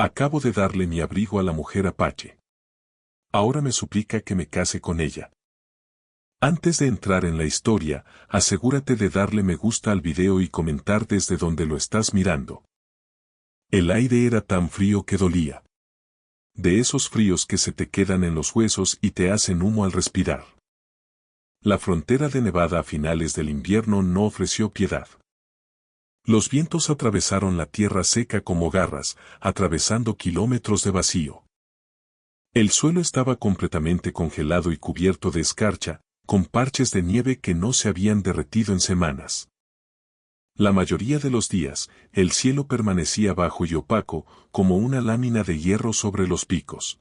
Acabo de darle mi abrigo a la mujer Apache. Ahora me suplica que me case con ella. Antes de entrar en la historia, asegúrate de darle me gusta al video y comentar desde donde lo estás mirando. El aire era tan frío que dolía. De esos fríos que se te quedan en los huesos y te hacen humo al respirar. La frontera de Nevada a finales del invierno no ofreció piedad. Los vientos atravesaron la tierra seca como garras, atravesando kilómetros de vacío. El suelo estaba completamente congelado y cubierto de escarcha, con parches de nieve que no se habían derretido en semanas. La mayoría de los días, el cielo permanecía bajo y opaco, como una lámina de hierro sobre los picos.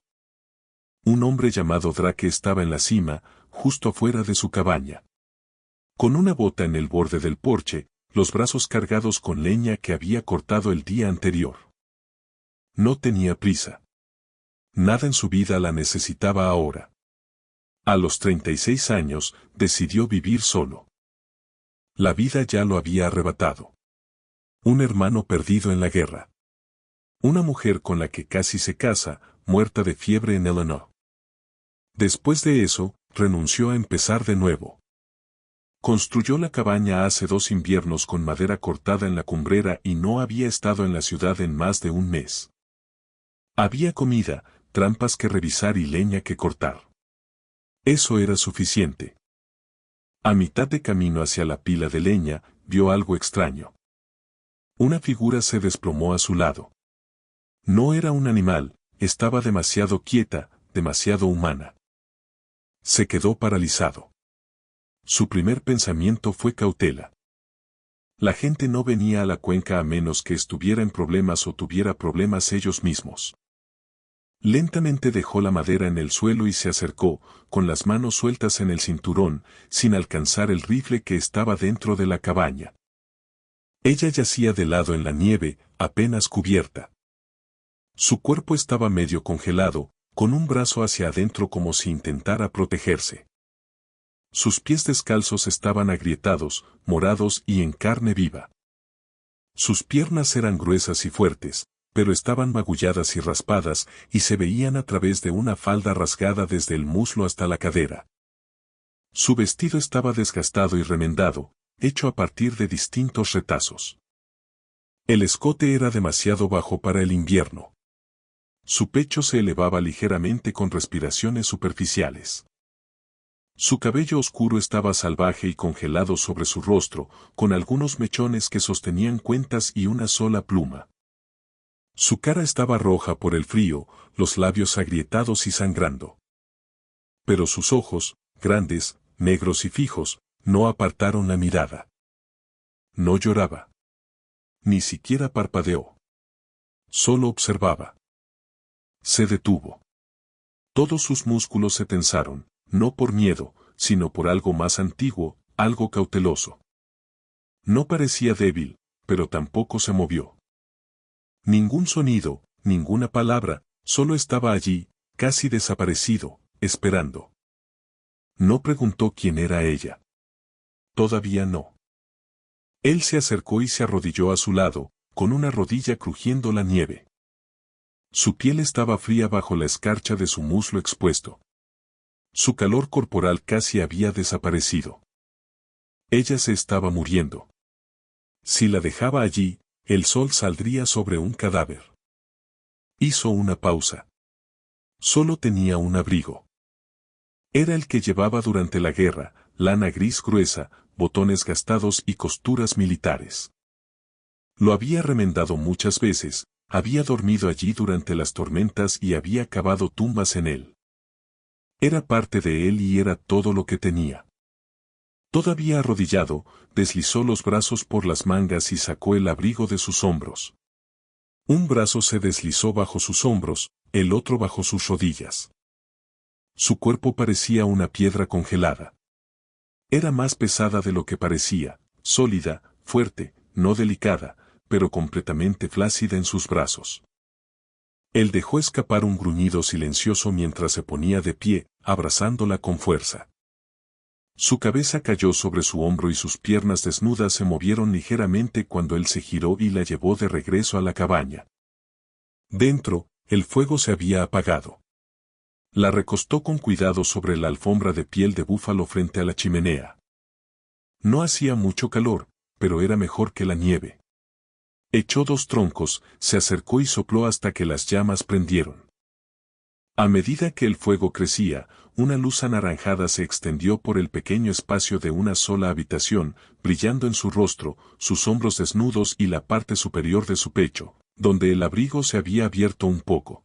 Un hombre llamado Drake estaba en la cima, justo afuera de su cabaña. Con una bota en el borde del porche, los brazos cargados con leña que había cortado el día anterior. No tenía prisa. Nada en su vida la necesitaba ahora. A los 36 años, decidió vivir solo. La vida ya lo había arrebatado. Un hermano perdido en la guerra. Una mujer con la que casi se casa, muerta de fiebre en Illinois. Después de eso, renunció a empezar de nuevo. Construyó la cabaña hace 2 inviernos con madera cortada en la cumbrera y no había estado en la ciudad en más de un mes. Había comida, trampas que revisar y leña que cortar. Eso era suficiente. A mitad de camino hacia la pila de leña, vio algo extraño. Una figura se desplomó a su lado. No era un animal, estaba demasiado quieta, demasiado humana. Se quedó paralizado. Su primer pensamiento fue cautela. La gente no venía a la cuenca a menos que estuviera en problemas o tuviera problemas ellos mismos. Lentamente dejó la madera en el suelo y se acercó, con las manos sueltas en el cinturón, sin alcanzar el rifle que estaba dentro de la cabaña. Ella yacía de lado en la nieve, apenas cubierta. Su cuerpo estaba medio congelado, con un brazo hacia adentro como si intentara protegerse. Sus pies descalzos estaban agrietados, morados y en carne viva. Sus piernas eran gruesas y fuertes, pero estaban magulladas y raspadas, y se veían a través de una falda rasgada desde el muslo hasta la cadera. Su vestido estaba desgastado y remendado, hecho a partir de distintos retazos. El escote era demasiado bajo para el invierno. Su pecho se elevaba ligeramente con respiraciones superficiales. Su cabello oscuro estaba salvaje y congelado sobre su rostro, con algunos mechones que sostenían cuentas y una sola pluma. Su cara estaba roja por el frío, los labios agrietados y sangrando. Pero sus ojos, grandes, negros y fijos, no apartaron la mirada. No lloraba. Ni siquiera parpadeó. Solo observaba. Se detuvo. Todos sus músculos se tensaron, no por miedo, sino por algo más antiguo, algo cauteloso. No parecía débil, pero tampoco se movió. Ningún sonido, ninguna palabra, solo estaba allí, casi desaparecido, esperando. No preguntó quién era ella. Todavía no. Él se acercó y se arrodilló a su lado, con una rodilla crujiendo la nieve. Su piel estaba fría bajo la escarcha de su muslo expuesto. Su calor corporal casi había desaparecido. Ella se estaba muriendo. Si la dejaba allí, el sol saldría sobre un cadáver. Hizo una pausa. Solo tenía un abrigo. Era el que llevaba durante la guerra, lana gris gruesa, botones gastados y costuras militares. Lo había remendado muchas veces, había dormido allí durante las tormentas y había cavado tumbas en él. Era parte de él y era todo lo que tenía. Todavía arrodillado, deslizó los brazos por las mangas y sacó el abrigo de sus hombros. Un brazo se deslizó bajo sus hombros, el otro bajo sus rodillas. Su cuerpo parecía una piedra congelada. Era más pesada de lo que parecía, sólida, fuerte, no delicada, pero completamente flácida en sus brazos. Él dejó escapar un gruñido silencioso mientras se ponía de pie, abrazándola con fuerza. Su cabeza cayó sobre su hombro y sus piernas desnudas se movieron ligeramente cuando él se giró y la llevó de regreso a la cabaña. Dentro, el fuego se había apagado. La recostó con cuidado sobre la alfombra de piel de búfalo frente a la chimenea. No hacía mucho calor, pero era mejor que la nieve. Echó 2 troncos, se acercó y sopló hasta que las llamas prendieron. A medida que el fuego crecía, una luz anaranjada se extendió por el pequeño espacio de una sola habitación, brillando en su rostro, sus hombros desnudos y la parte superior de su pecho, donde el abrigo se había abierto un poco.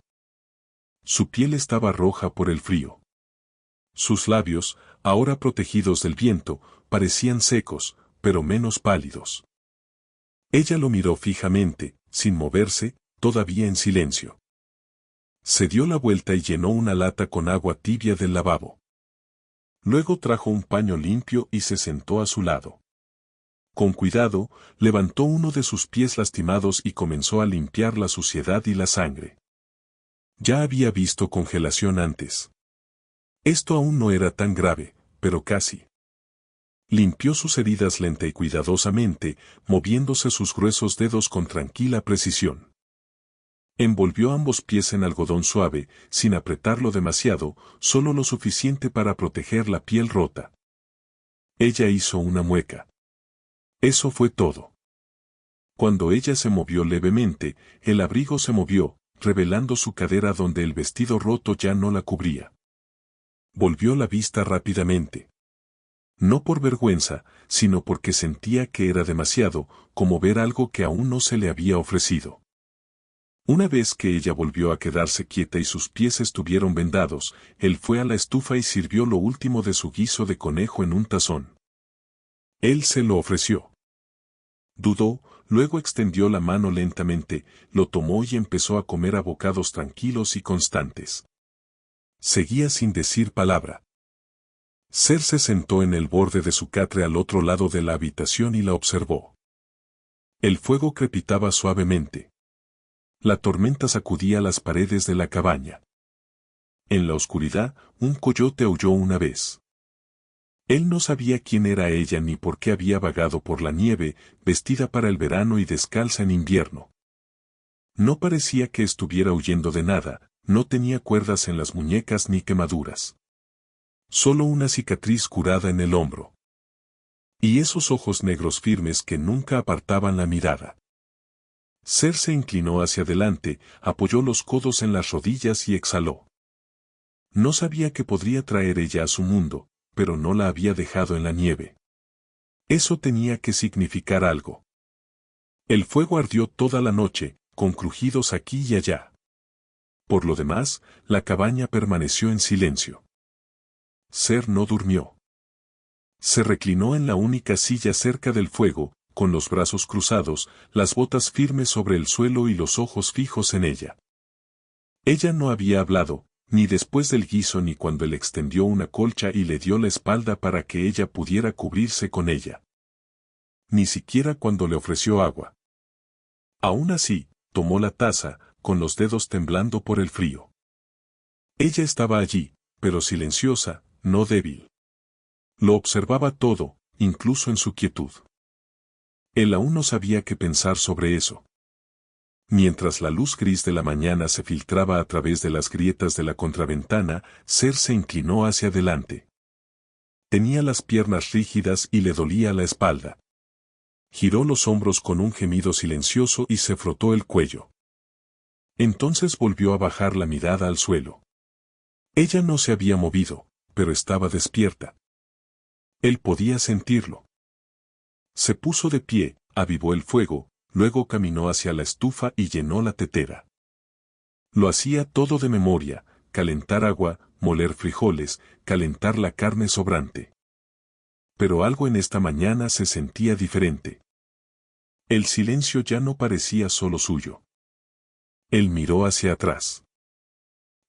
Su piel estaba roja por el frío. Sus labios, ahora protegidos del viento, parecían secos, pero menos pálidos. Ella lo miró fijamente, sin moverse, todavía en silencio. Se dio la vuelta y llenó una lata con agua tibia del lavabo. Luego trajo un paño limpio y se sentó a su lado. Con cuidado, levantó uno de sus pies lastimados y comenzó a limpiar la suciedad y la sangre. Ya había visto congelación antes. Esto aún no era tan grave, pero casi. Limpió sus heridas lenta y cuidadosamente, moviéndose sus gruesos dedos con tranquila precisión. Envolvió ambos pies en algodón suave, sin apretarlo demasiado, solo lo suficiente para proteger la piel rota. Ella hizo una mueca. Eso fue todo. Cuando ella se movió levemente, el abrigo se movió, revelando su cadera donde el vestido roto ya no la cubría. Volvió la vista rápidamente. No por vergüenza, sino porque sentía que era demasiado, como ver algo que aún no se le había ofrecido. Una vez que ella volvió a quedarse quieta y sus pies estuvieron vendados, él fue a la estufa y sirvió lo último de su guiso de conejo en un tazón. Él se lo ofreció. Dudó, luego extendió la mano lentamente, lo tomó y empezó a comer a bocados tranquilos y constantes. Seguía sin decir palabra. Ser se sentó en el borde de su catre al otro lado de la habitación y la observó. El fuego crepitaba suavemente. La tormenta sacudía las paredes de la cabaña. En la oscuridad, un coyote aulló una vez. Él no sabía quién era ella ni por qué había vagado por la nieve, vestida para el verano y descalza en invierno. No parecía que estuviera huyendo de nada, no tenía cuerdas en las muñecas ni quemaduras. Solo una cicatriz curada en el hombro. Y esos ojos negros firmes que nunca apartaban la mirada. Ser se inclinó hacia adelante, apoyó los codos en las rodillas y exhaló. No sabía qué podría traer ella a su mundo, pero no la había dejado en la nieve. Eso tenía que significar algo. El fuego ardió toda la noche, con crujidos aquí y allá. Por lo demás, la cabaña permaneció en silencio. Ser no durmió. Se reclinó en la única silla cerca del fuego, con los brazos cruzados, las botas firmes sobre el suelo y los ojos fijos en ella. Ella no había hablado, ni después del guiso ni cuando él extendió una colcha y le dio la espalda para que ella pudiera cubrirse con ella. Ni siquiera cuando le ofreció agua. Aún así, tomó la taza, con los dedos temblando por el frío. Ella estaba allí, pero silenciosa, no débil. Lo observaba todo, incluso en su quietud. Él aún no sabía qué pensar sobre eso. Mientras la luz gris de la mañana se filtraba a través de las grietas de la contraventana, Ser se inclinó hacia adelante. Tenía las piernas rígidas y le dolía la espalda. Giró los hombros con un gemido silencioso y se frotó el cuello. Entonces volvió a bajar la mirada al suelo. Ella no se había movido, pero estaba despierta. Él podía sentirlo. Se puso de pie, avivó el fuego, luego caminó hacia la estufa y llenó la tetera. Lo hacía todo de memoria, calentar agua, moler frijoles, calentar la carne sobrante. Pero algo en esta mañana se sentía diferente. El silencio ya no parecía solo suyo. Él miró hacia atrás.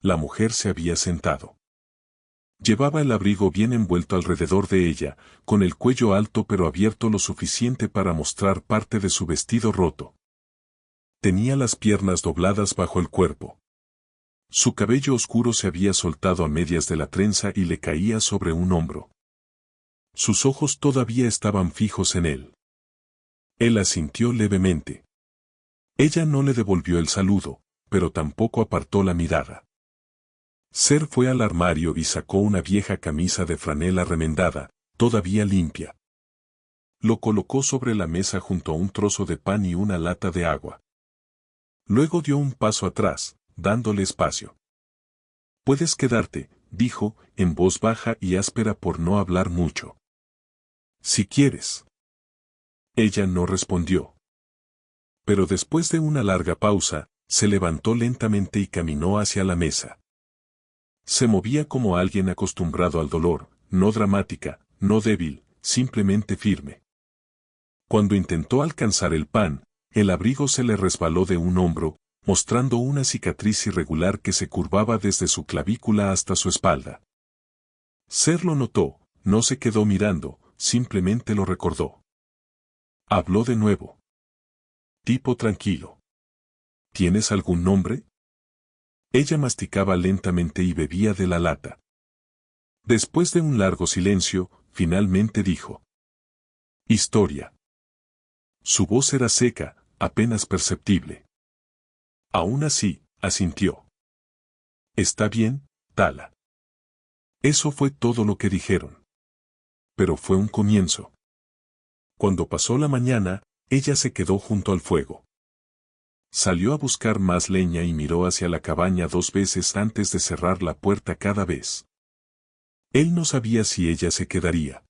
La mujer se había sentado. Llevaba el abrigo bien envuelto alrededor de ella, con el cuello alto pero abierto lo suficiente para mostrar parte de su vestido roto. Tenía las piernas dobladas bajo el cuerpo. Su cabello oscuro se había soltado a medias de la trenza y le caía sobre un hombro. Sus ojos todavía estaban fijos en él. Él asintió levemente. Ella no le devolvió el saludo, pero tampoco apartó la mirada. Ser fue al armario y sacó una vieja camisa de franela remendada, todavía limpia. Lo colocó sobre la mesa junto a un trozo de pan y una lata de agua. Luego dio un paso atrás, dándole espacio. «Puedes quedarte», dijo, en voz baja y áspera por no hablar mucho. «Si quieres». Ella no respondió. Pero después de una larga pausa, se levantó lentamente y caminó hacia la mesa. Se movía como alguien acostumbrado al dolor, no dramática, no débil, simplemente firme. Cuando intentó alcanzar el pan, el abrigo se le resbaló de un hombro, mostrando una cicatriz irregular que se curvaba desde su clavícula hasta su espalda. Ser lo notó, no se quedó mirando, simplemente lo recordó. Habló de nuevo. «Tipo tranquilo. ¿Tienes algún nombre?» Ella masticaba lentamente y bebía de la lata. Después de un largo silencio, finalmente dijo: «Historia». Su voz era seca, apenas perceptible. Aún así, asintió. «Está bien, Tala». Eso fue todo lo que dijeron. Pero fue un comienzo. Cuando pasó la mañana, ella se quedó junto al fuego. Salió a buscar más leña y miró hacia la cabaña 2 veces antes de cerrar la puerta cada vez. Él no sabía si ella se quedaría.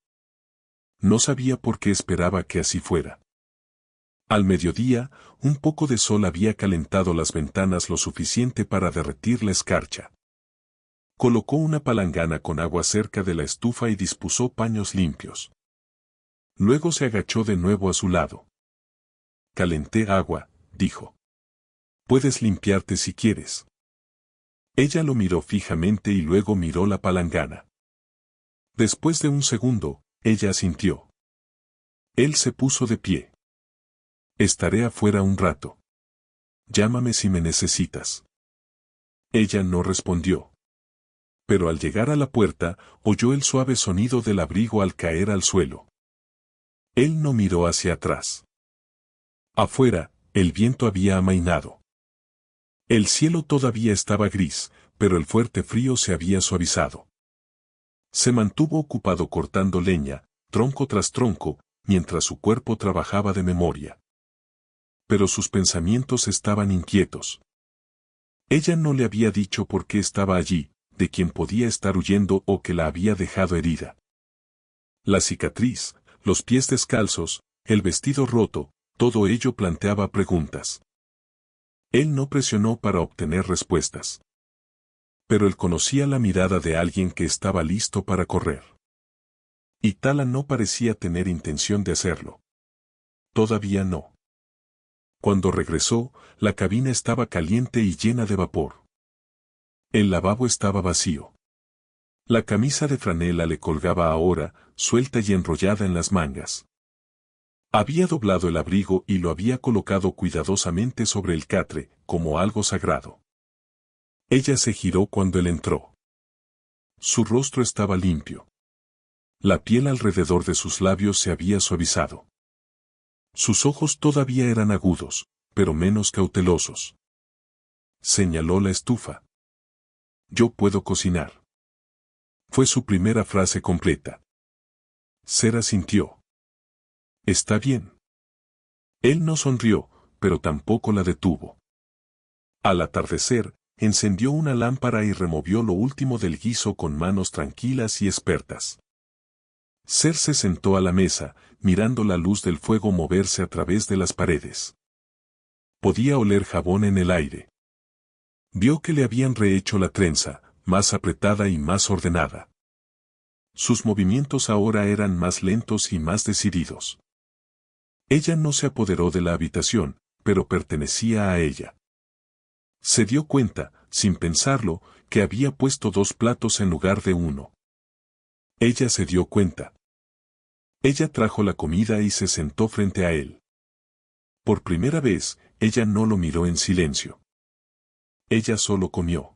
No sabía por qué esperaba que así fuera. Al mediodía, un poco de sol había calentado las ventanas lo suficiente para derretir la escarcha. Colocó una palangana con agua cerca de la estufa y dispuso paños limpios. Luego se agachó de nuevo a su lado. «Calenté agua», dijo. «Puedes limpiarte si quieres». Ella lo miró fijamente y luego miró la palangana. Después de un segundo, ella asintió. Él se puso de pie. «Estaré afuera un rato. Llámame si me necesitas». Ella no respondió. Pero al llegar a la puerta, oyó el suave sonido del abrigo al caer al suelo. Él no miró hacia atrás. Afuera, el viento había amainado. El cielo todavía estaba gris, pero el fuerte frío se había suavizado. Se mantuvo ocupado cortando leña, tronco tras tronco, mientras su cuerpo trabajaba de memoria. Pero sus pensamientos estaban inquietos. Ella no le había dicho por qué estaba allí, de quién podía estar huyendo o que la había dejado herida. La cicatriz, los pies descalzos, el vestido roto, todo ello planteaba preguntas. Él no presionó para obtener respuestas. Pero él conocía la mirada de alguien que estaba listo para correr. Y Tala no parecía tener intención de hacerlo. Todavía no. Cuando regresó, la cabina estaba caliente y llena de vapor. El lavabo estaba vacío. La camisa de franela le colgaba ahora, suelta y enrollada en las mangas. Había doblado el abrigo y lo había colocado cuidadosamente sobre el catre, como algo sagrado. Ella se giró cuando él entró. Su rostro estaba limpio. La piel alrededor de sus labios se había suavizado. Sus ojos todavía eran agudos, pero menos cautelosos. Señaló la estufa. «Yo puedo cocinar». Fue su primera frase completa. Ser asintió. «Está bien». Él no sonrió, pero tampoco la detuvo. Al atardecer, encendió una lámpara y removió lo último del guiso con manos tranquilas y expertas. Ser se sentó a la mesa, mirando la luz del fuego moverse a través de las paredes. Podía oler jabón en el aire. Vio que le habían rehecho la trenza, más apretada y más ordenada. Sus movimientos ahora eran más lentos y más decididos. Ella no se apoderó de la habitación, pero pertenecía a ella. Se dio cuenta, sin pensarlo, que había puesto 2 platos en lugar de 1. Ella se dio cuenta. Ella trajo la comida y se sentó frente a él. Por primera vez, ella no lo miró en silencio. Ella solo comió.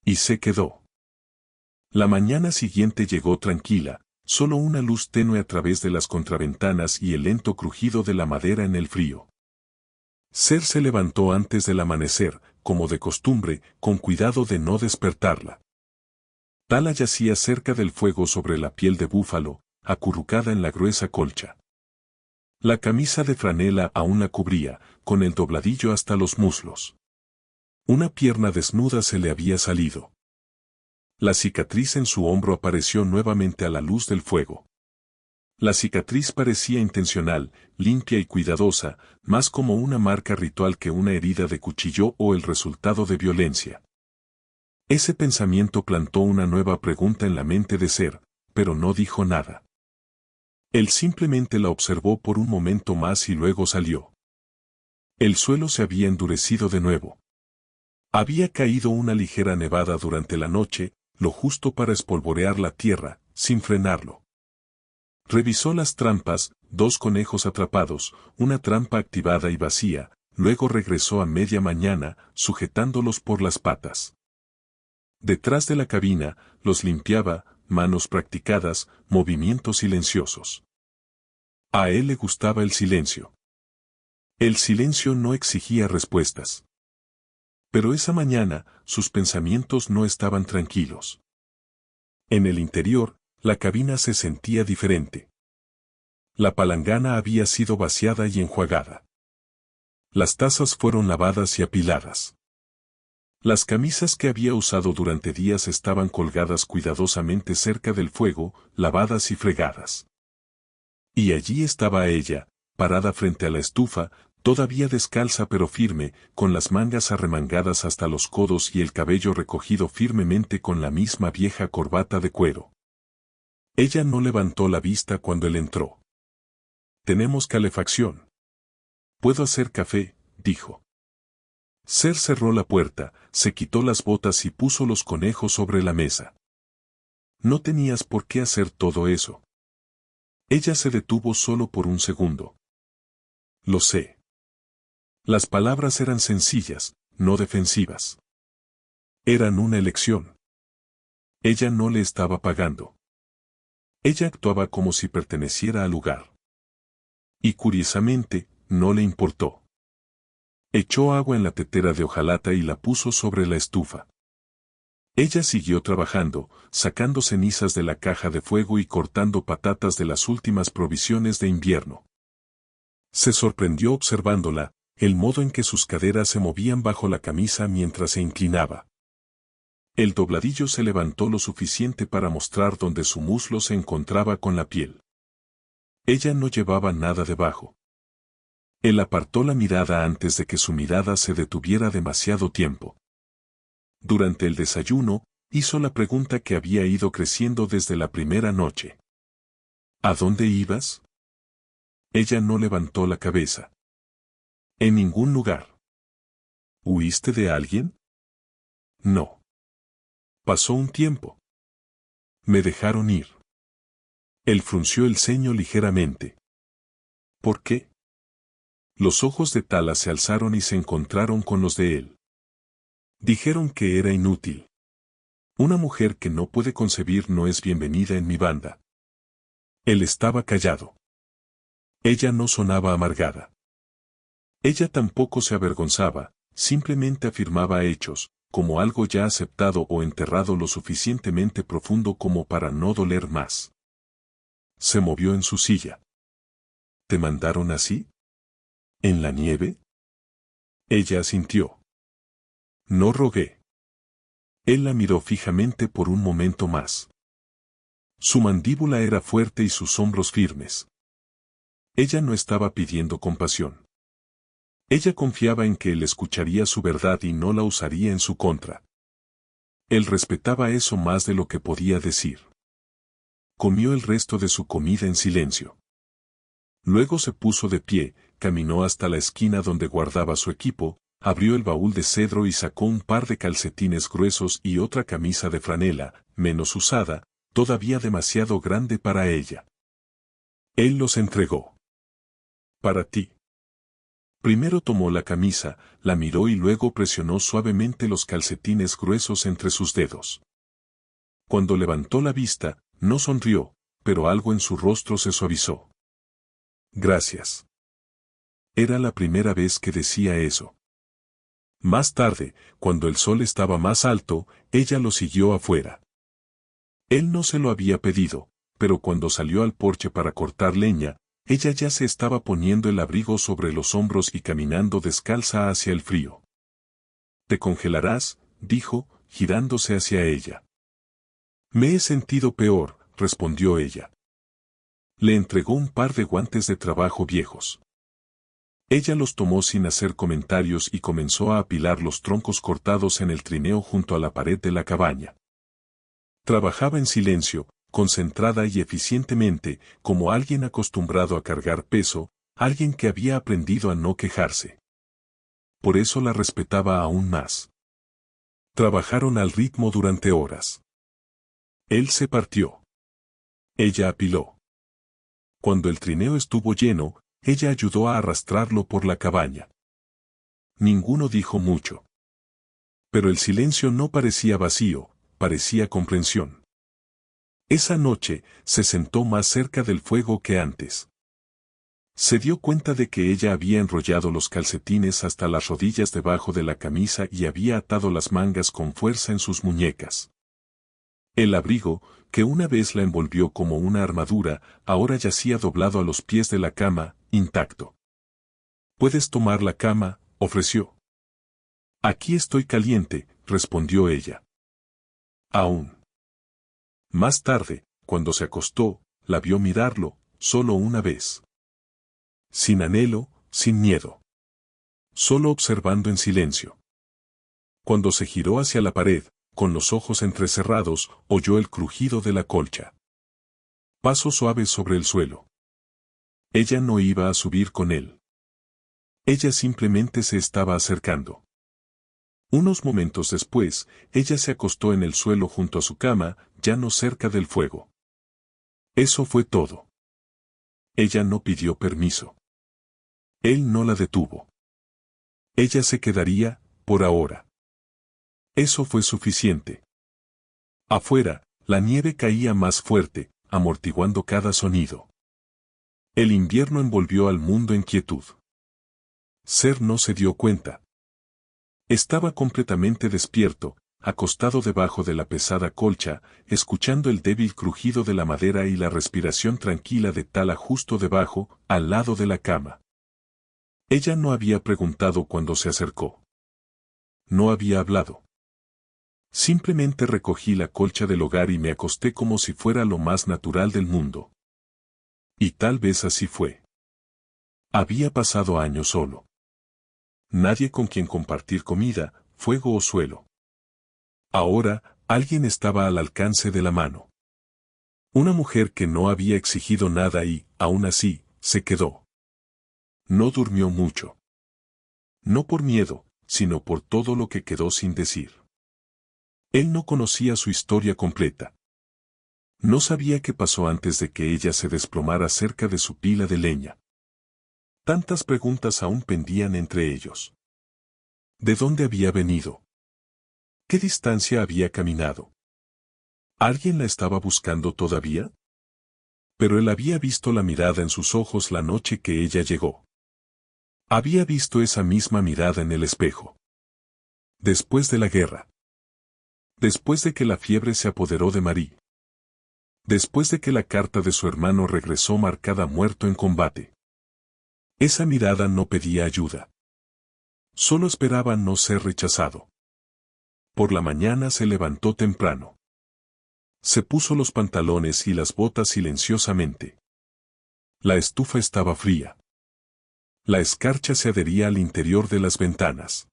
Y se quedó. La mañana siguiente llegó tranquila, solo una luz tenue a través de las contraventanas y el lento crujido de la madera en el frío. Ser se levantó antes del amanecer, como de costumbre, con cuidado de no despertarla. Tala yacía cerca del fuego sobre la piel de búfalo, acurrucada en la gruesa colcha. La camisa de franela aún la cubría, con el dobladillo hasta los muslos. Una pierna desnuda se le había salido. La cicatriz en su hombro apareció nuevamente a la luz del fuego. La cicatriz parecía intencional, limpia y cuidadosa, más como una marca ritual que una herida de cuchillo o el resultado de violencia. Ese pensamiento plantó una nueva pregunta en la mente de Ser, pero no dijo nada. Él simplemente la observó por un momento más y luego salió. El suelo se había endurecido de nuevo. Había caído una ligera nevada durante la noche, lo justo para espolvorear la tierra, sin frenarlo. Revisó las trampas, 2 conejos atrapados, una trampa activada y vacía, luego regresó a media mañana, sujetándolos por las patas. Detrás de la cabina, los limpiaba, manos practicadas, movimientos silenciosos. A él le gustaba el silencio. El silencio no exigía respuestas. Pero esa mañana, sus pensamientos no estaban tranquilos. En el interior, la cabina se sentía diferente. La palangana había sido vaciada y enjuagada. Las tazas fueron lavadas y apiladas. Las camisas que había usado durante días estaban colgadas cuidadosamente cerca del fuego, lavadas y fregadas. Y allí estaba ella, parada frente a la estufa, todavía descalza pero firme, con las mangas arremangadas hasta los codos y el cabello recogido firmemente con la misma vieja corbata de cuero. Ella no levantó la vista cuando él entró. «Tenemos calefacción. Puedo hacer café», dijo. Ser cerró la puerta, se quitó las botas y puso los conejos sobre la mesa. «No tenías por qué hacer todo eso». Ella se detuvo solo por un segundo. «Lo sé». Las palabras eran sencillas, no defensivas. Eran una elección. Ella no le estaba pagando. Ella actuaba como si perteneciera al lugar. Y curiosamente, no le importó. Echó agua en la tetera de hojalata y la puso sobre la estufa. Ella siguió trabajando, sacando cenizas de la caja de fuego y cortando patatas de las últimas provisiones de invierno. Se sorprendió observándola, el modo en que sus caderas se movían bajo la camisa mientras se inclinaba. El dobladillo se levantó lo suficiente para mostrar dónde su muslo se encontraba con la piel. Ella no llevaba nada debajo. Él apartó la mirada antes de que su mirada se detuviera demasiado tiempo. Durante el desayuno, hizo la pregunta que había ido creciendo desde la primera noche. ¿A dónde ibas? Ella no levantó la cabeza. En ningún lugar. ¿Huiste de alguien? No. Pasó un tiempo. Me dejaron ir. Él frunció el ceño ligeramente. ¿Por qué? Los ojos de Tala se alzaron y se encontraron con los de él. Dijeron que era inútil. Una mujer que no puede concebir no es bienvenida en mi banda. Él estaba callado. Ella no sonaba amargada. Ella tampoco se avergonzaba, simplemente afirmaba hechos, como algo ya aceptado o enterrado lo suficientemente profundo como para no doler más. Se movió en su silla. ¿Te mandaron así? ¿En la nieve? Ella asintió. No rogué. Él la miró fijamente por un momento más. Su mandíbula era fuerte y sus hombros firmes. Ella no estaba pidiendo compasión. Ella confiaba en que él escucharía su verdad y no la usaría en su contra. Él respetaba eso más de lo que podía decir. Comió el resto de su comida en silencio. Luego se puso de pie, caminó hasta la esquina donde guardaba su equipo, abrió el baúl de cedro y sacó un par de calcetines gruesos y otra camisa de franela, menos usada, todavía demasiado grande para ella. Él los entregó. Para ti. Primero tomó la camisa, la miró y luego presionó suavemente los calcetines gruesos entre sus dedos. Cuando levantó la vista, no sonrió, pero algo en su rostro se suavizó. Gracias. Era la primera vez que decía eso. Más tarde, cuando el sol estaba más alto, ella lo siguió afuera. Él no se lo había pedido, pero cuando salió al porche para cortar leña, ella ya se estaba poniendo el abrigo sobre los hombros y caminando descalza hacia el frío. «Te congelarás», dijo, girándose hacia ella. «Me he sentido peor», respondió ella. Le entregó un par de guantes de trabajo viejos. Ella los tomó sin hacer comentarios y comenzó a apilar los troncos cortados en el trineo junto a la pared de la cabaña. Trabajaba en silencio, concentrada y eficientemente, como alguien acostumbrado a cargar peso, alguien que había aprendido a no quejarse. Por eso la respetaba aún más. Trabajaron al ritmo durante horas. Él se partió. Ella apiló. Cuando el trineo estuvo lleno, ella ayudó a arrastrarlo por la cabaña. Ninguno dijo mucho. Pero el silencio no parecía vacío, parecía comprensión. Esa noche, se sentó más cerca del fuego que antes. Se dio cuenta de que ella había enrollado los calcetines hasta las rodillas debajo de la camisa y había atado las mangas con fuerza en sus muñecas. El abrigo, que una vez la envolvió como una armadura, ahora yacía doblado a los pies de la cama, intacto. «¿Puedes tomar la cama?», ofreció. «Aquí estoy caliente», respondió ella. Aún. Más tarde, cuando se acostó, la vio mirarlo, solo una vez. Sin anhelo, sin miedo. Solo observando en silencio. Cuando se giró hacia la pared, con los ojos entrecerrados, oyó el crujido de la colcha. Pasos suaves sobre el suelo. Ella no iba a subir con él. Ella simplemente se estaba acercando. Unos momentos después, ella se acostó en el suelo junto a su cama, ya no cerca del fuego. Eso fue todo. Ella no pidió permiso. Él no la detuvo. Ella se quedaría, por ahora. Eso fue suficiente. Afuera, la nieve caía más fuerte, amortiguando cada sonido. El invierno envolvió al mundo en quietud. Ser no se dio cuenta. Estaba completamente despierto, acostado debajo de la pesada colcha, escuchando el débil crujido de la madera y la respiración tranquila de Tala justo debajo, al lado de la cama. Ella no había preguntado cuando se acercó. No había hablado. Simplemente recogí la colcha del hogar y me acosté como si fuera lo más natural del mundo. Y tal vez así fue. Había pasado años solo. Nadie con quien compartir comida, fuego o suelo. Ahora, alguien estaba al alcance de la mano. Una mujer que no había exigido nada y, aún así, se quedó. No durmió mucho. No por miedo, sino por todo lo que quedó sin decir. Él no conocía su historia completa. No sabía qué pasó antes de que ella se desplomara cerca de su pila de leña. Tantas preguntas aún pendían entre ellos. ¿De dónde había venido? ¿Qué distancia había caminado? ¿Alguien la estaba buscando todavía? Pero él había visto la mirada en sus ojos la noche que ella llegó. Había visto esa misma mirada en el espejo. Después de la guerra. Después de que la fiebre se apoderó de Marie. Después de que la carta de su hermano regresó marcada muerto en combate. Esa mirada no pedía ayuda. Solo esperaba no ser rechazado. Por la mañana se levantó temprano. Se puso los pantalones y las botas silenciosamente. La estufa estaba fría. La escarcha se adhería al interior de las ventanas.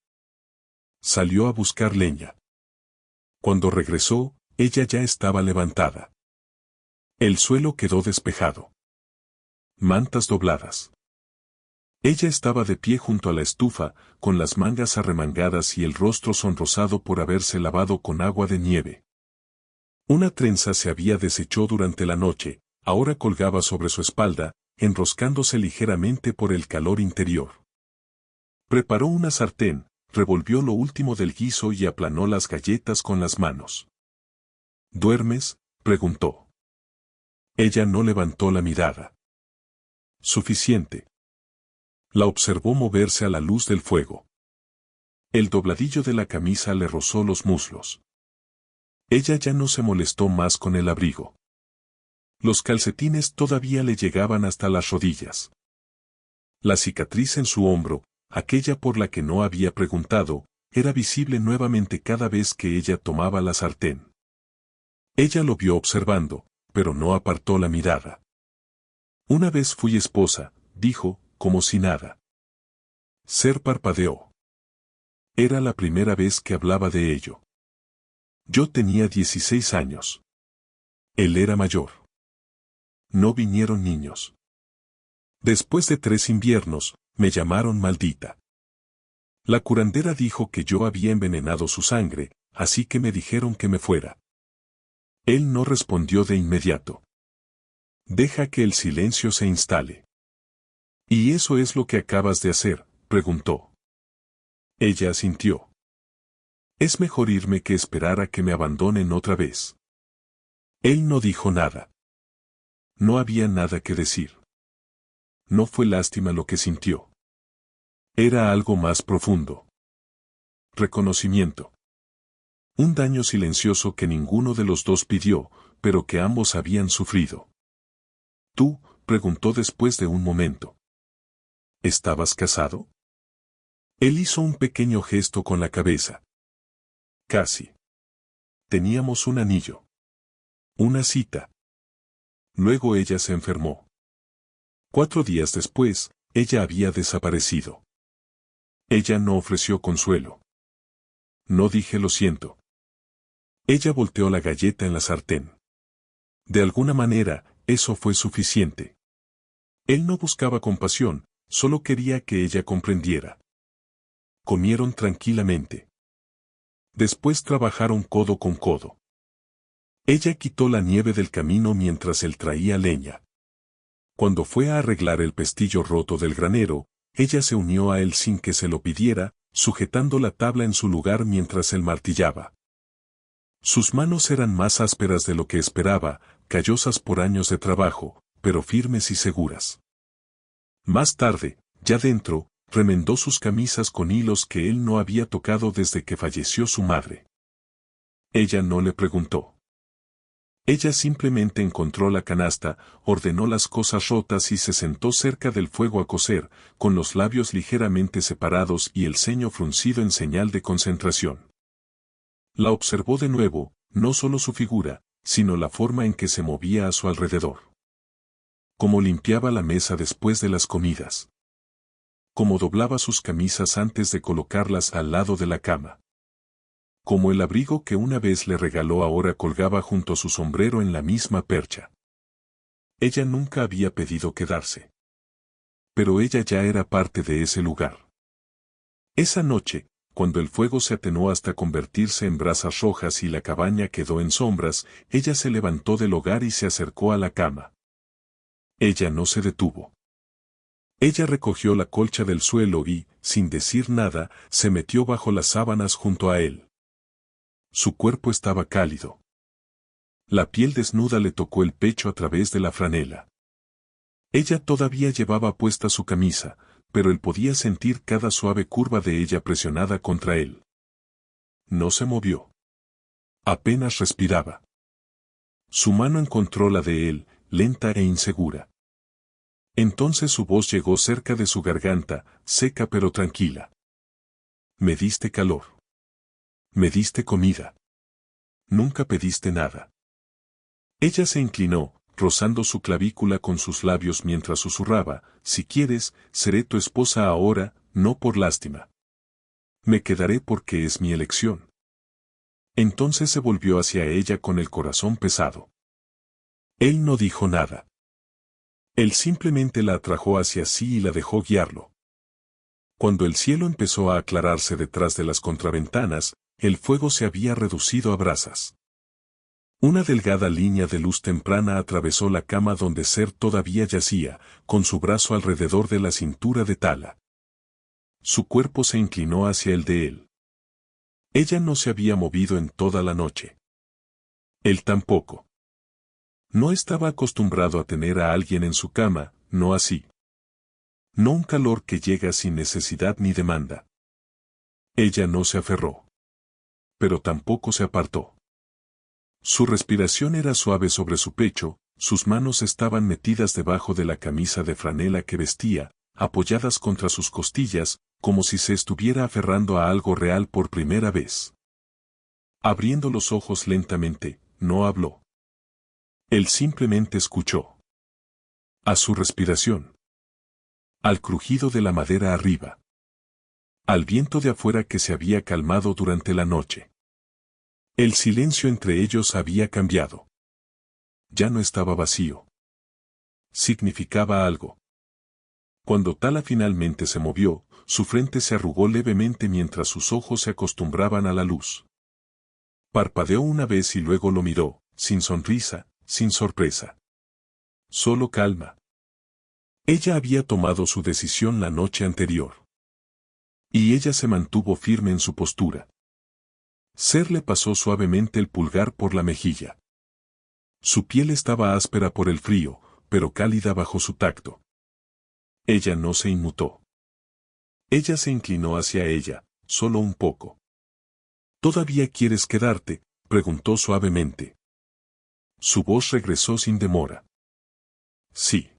Salió a buscar leña. Cuando regresó, ella ya estaba levantada. El suelo quedó despejado. Mantas dobladas. Ella estaba de pie junto a la estufa, con las mangas arremangadas y el rostro sonrosado por haberse lavado con agua de nieve. Una trenza se había deshecho durante la noche, ahora colgaba sobre su espalda, enroscándose ligeramente por el calor interior. Preparó una sartén, revolvió lo último del guiso y aplanó las galletas con las manos. ¿Duermes?, preguntó. Ella no levantó la mirada. Suficiente. La observó moverse a la luz del fuego. El dobladillo de la camisa le rozó los muslos. Ella ya no se molestó más con el abrigo. Los calcetines todavía le llegaban hasta las rodillas. La cicatriz en su hombro, aquella por la que no había preguntado, era visible nuevamente cada vez que ella tomaba la sartén. Ella lo vio observando, pero no apartó la mirada. Una vez fui esposa, dijo, como si nada. Ser parpadeó. Era la primera vez que hablaba de ello. Yo tenía 16 años. Él era mayor. No vinieron niños. Después de 3 inviernos, me llamaron maldita. La curandera dijo que yo había envenenado su sangre, así que me dijeron que me fuera. Él no respondió de inmediato. Deja que el silencio se instale. ¿Y eso es lo que acabas de hacer?, preguntó. Ella asintió. Es mejor irme que esperar a que me abandonen otra vez. Él no dijo nada. No había nada que decir. No fue lástima lo que sintió. Era algo más profundo. Reconocimiento. Un daño silencioso que ninguno de los dos pidió, pero que ambos habían sufrido. ¿Tú?, preguntó después de un momento. ¿Estabas casado? Él hizo un pequeño gesto con la cabeza. Casi. Teníamos un anillo. Una cita. Luego ella se enfermó. 4 días después, ella había desaparecido. Ella no ofreció consuelo. No dije lo siento. Ella volteó la galleta en la sartén. De alguna manera, eso fue suficiente. Él no buscaba compasión, solo quería que ella comprendiera. Comieron tranquilamente. Después trabajaron codo con codo. Ella quitó la nieve del camino mientras él traía leña. Cuando fue a arreglar el pestillo roto del granero, ella se unió a él sin que se lo pidiera, sujetando la tabla en su lugar mientras él martillaba. Sus manos eran más ásperas de lo que esperaba, callosas por años de trabajo, pero firmes y seguras. Más tarde, ya dentro, remendó sus camisas con hilos que él no había tocado desde que falleció su madre. Ella no le preguntó. Ella simplemente encontró la canasta, ordenó las cosas rotas y se sentó cerca del fuego a coser, con los labios ligeramente separados y el ceño fruncido en señal de concentración. La observó de nuevo, no solo su figura, sino la forma en que se movía a su alrededor. Cómo limpiaba la mesa después de las comidas. Cómo doblaba sus camisas antes de colocarlas al lado de la cama. Como el abrigo que una vez le regaló ahora colgaba junto a su sombrero en la misma percha. Ella nunca había pedido quedarse. Pero ella ya era parte de ese lugar. Esa noche, cuando el fuego se atenuó hasta convertirse en brasas rojas y la cabaña quedó en sombras, ella se levantó del hogar y se acercó a la cama. Ella no se detuvo. Ella recogió la colcha del suelo y, sin decir nada, se metió bajo las sábanas junto a él. Su cuerpo estaba cálido. La piel desnuda le tocó el pecho a través de la franela. Ella todavía llevaba puesta su camisa, pero él podía sentir cada suave curva de ella presionada contra él. No se movió. Apenas respiraba. Su mano encontró la de él, lenta e insegura. Entonces su voz llegó cerca de su garganta, seca pero tranquila. Me diste calor. Me diste comida. Nunca pediste nada. Ella se inclinó, rozando su clavícula con sus labios mientras susurraba, si quieres, seré tu esposa ahora, no por lástima. Me quedaré porque es mi elección. Entonces se volvió hacia ella con el corazón pesado. Él no dijo nada. Él simplemente la atrajo hacia sí y la dejó guiarlo. Cuando el cielo empezó a aclararse detrás de las contraventanas, el fuego se había reducido a brasas. Una delgada línea de luz temprana atravesó la cama donde Ser todavía yacía, con su brazo alrededor de la cintura de Tala. Su cuerpo se inclinó hacia el de él. Ella no se había movido en toda la noche. Él tampoco. No estaba acostumbrado a tener a alguien en su cama, no así. No un calor que llega sin necesidad ni demanda. Ella no se aferró. Pero tampoco se apartó. Su respiración era suave sobre su pecho, sus manos estaban metidas debajo de la camisa de franela que vestía, apoyadas contra sus costillas, como si se estuviera aferrando a algo real por primera vez. Abriendo los ojos lentamente, no habló. Él simplemente escuchó. A su respiración. Al crujido de la madera arriba. Al viento de afuera que se había calmado durante la noche. El silencio entre ellos había cambiado. Ya no estaba vacío. Significaba algo. Cuando Tala finalmente se movió, su frente se arrugó levemente mientras sus ojos se acostumbraban a la luz. Parpadeó una vez y luego lo miró, sin sonrisa, sin sorpresa. Solo calma. Ella había tomado su decisión la noche anterior. Y ella se mantuvo firme en su postura. Ser le pasó suavemente el pulgar por la mejilla. Su piel estaba áspera por el frío, pero cálida bajo su tacto. Ella no se inmutó. Ella se inclinó hacia ella, solo un poco. ¿Todavía quieres quedarte?, preguntó suavemente. Su voz regresó sin demora. Sí.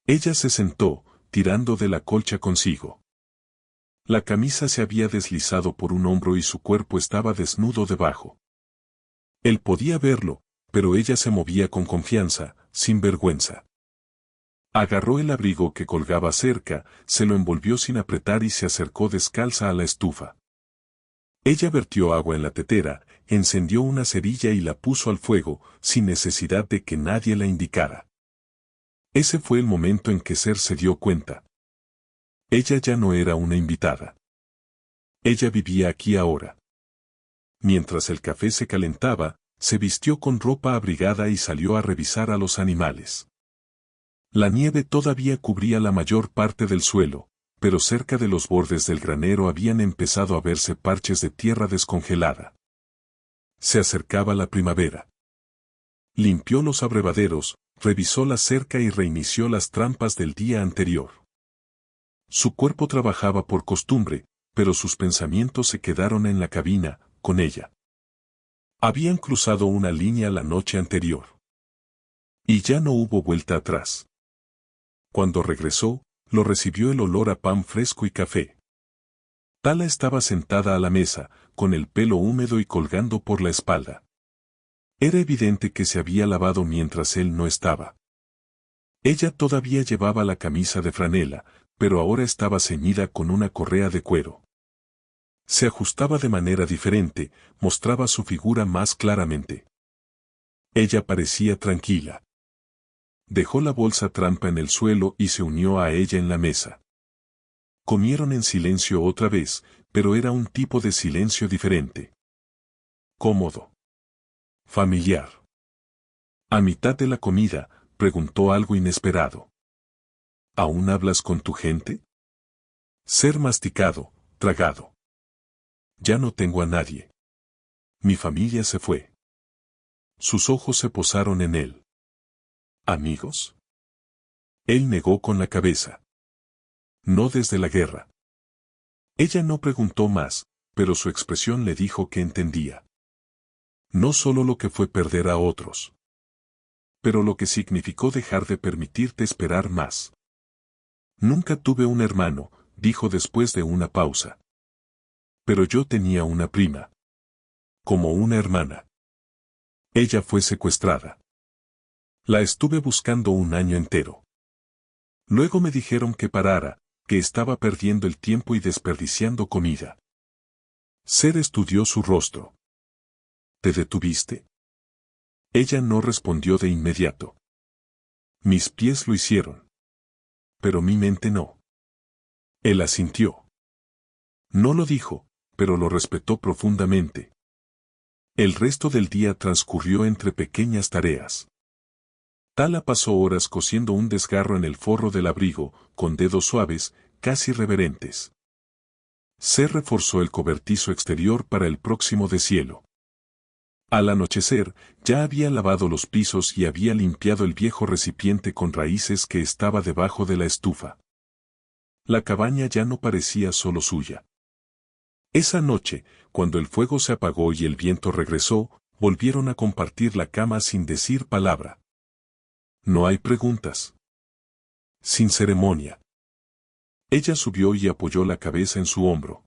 Ella se sentó, tirando de la colcha consigo. La camisa se había deslizado por un hombro y su cuerpo estaba desnudo debajo. Él podía verlo, pero ella se movía con confianza, sin vergüenza. Agarró el abrigo que colgaba cerca, se lo envolvió sin apretar y se acercó descalza a la estufa. Ella vertió agua en la tetera, encendió una cerilla y la puso al fuego, sin necesidad de que nadie la indicara. Ese fue el momento en que Ser se dio cuenta. Ella ya no era una invitada. Ella vivía aquí ahora. Mientras el café se calentaba, se vistió con ropa abrigada y salió a revisar a los animales. La nieve todavía cubría la mayor parte del suelo, pero cerca de los bordes del granero habían empezado a verse parches de tierra descongelada. Se acercaba la primavera. Limpió los abrevaderos, revisó la cerca y reinició las trampas del día anterior. Su cuerpo trabajaba por costumbre, pero sus pensamientos se quedaron en la cabina, con ella. Habían cruzado una línea la noche anterior. Y ya no hubo vuelta atrás. Cuando regresó, lo recibió el olor a pan fresco y café. Tala estaba sentada a la mesa, con el pelo húmedo y colgando por la espalda. Era evidente que se había lavado mientras él no estaba. Ella todavía llevaba la camisa de franela, pero ahora estaba ceñida con una correa de cuero. Se ajustaba de manera diferente, mostraba su figura más claramente. Ella parecía tranquila. Dejó la bolsa trampa en el suelo y se unió a ella en la mesa. Comieron en silencio otra vez, pero era un tipo de silencio diferente. Cómodo. Familiar. A mitad de la comida, preguntó algo inesperado. ¿Aún hablas con tu gente? Ser masticado, tragado. Ya no tengo a nadie. Mi familia se fue. Sus ojos se posaron en él. ¿Amigos? Él negó con la cabeza. No desde la guerra. Ella no preguntó más, pero su expresión le dijo que entendía. No solo lo que fue perder a otros, pero lo que significó dejar de permitirte esperar más. Nunca tuve un hermano, dijo después de una pausa. Pero yo tenía una prima. Como una hermana. Ella fue secuestrada. La estuve buscando un año entero. Luego me dijeron que parara, que estaba perdiendo el tiempo y desperdiciando comida. Ser estudió su rostro. ¿Te detuviste? Ella no respondió de inmediato. Mis pies lo hicieron. Pero mi mente no. Él asintió. No lo dijo, pero lo respetó profundamente. El resto del día transcurrió entre pequeñas tareas. Tala pasó horas cosiendo un desgarro en el forro del abrigo, con dedos suaves, casi reverentes. Se reforzó el cobertizo exterior para el próximo deshielo. Al anochecer, ya había lavado los pisos y había limpiado el viejo recipiente con raíces que estaba debajo de la estufa. La cabaña ya no parecía solo suya. Esa noche, cuando el fuego se apagó y el viento regresó, volvieron a compartir la cama sin decir palabra. No hay preguntas. Sin ceremonia. Ella subió y apoyó la cabeza en su hombro.